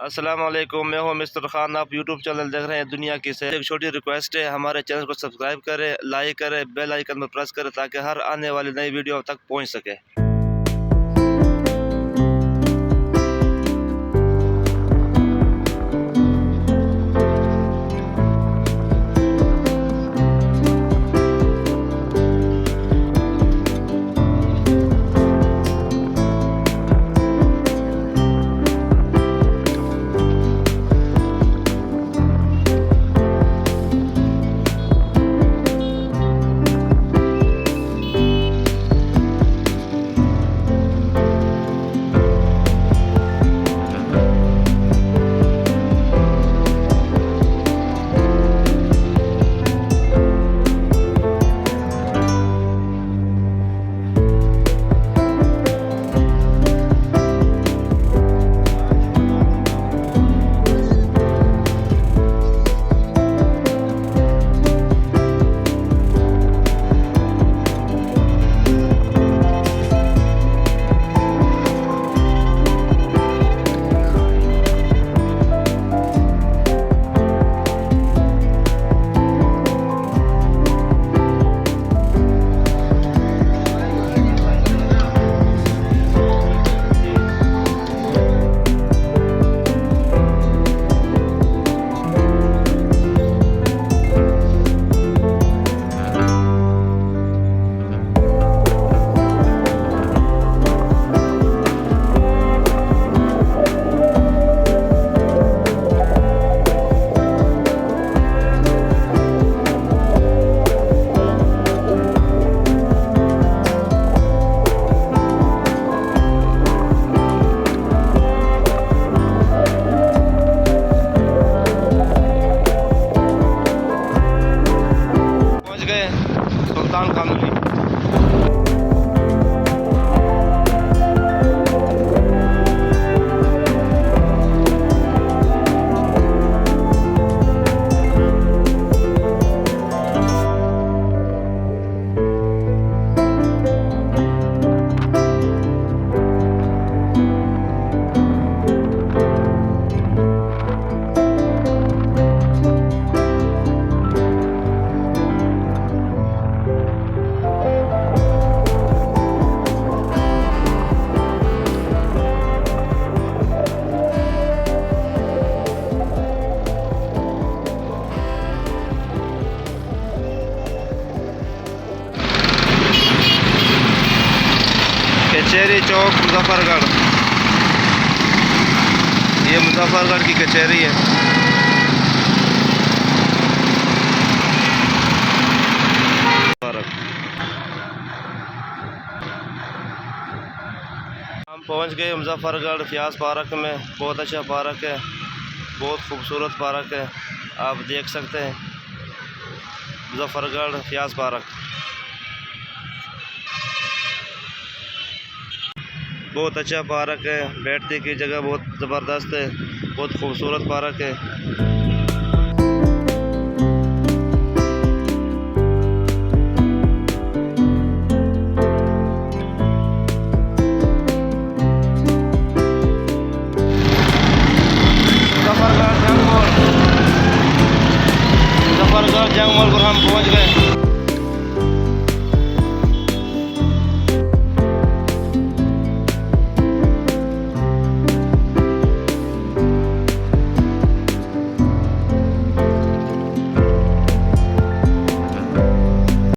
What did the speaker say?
अस्सलाम वालेकुम, मैं हूं मिस्टर खान। आप यूट्यूब चैनल देख रहे हैं दुनिया की से। एक छोटी रिक्वेस्ट है, हमारे चैनल को सब्सक्राइब करें, लाइक करें, बेल आइकन पर प्रेस करें ताकि हर आने वाली नई वीडियो तक पहुंच सके। सुल्तान कानूनी कचहरी चौक मुजफ्फरगढ़। ये मुजफ्फरगढ़ की कचहरी है। हम पहुंच गए मुजफ्फरगढ़ फ्याज पार्क में। बहुत अच्छा पार्क है, बहुत खूबसूरत पार्क है। आप देख सकते हैं मुजफ्फरगढ़ फ्याज पार्क। बहुत अच्छा पार्क है, बैठने की जगह बहुत ज़बरदस्त है, बहुत खूबसूरत पार्क है। मुजफ्फरगढ़ जंग मॉल पर हम पहुंच गए।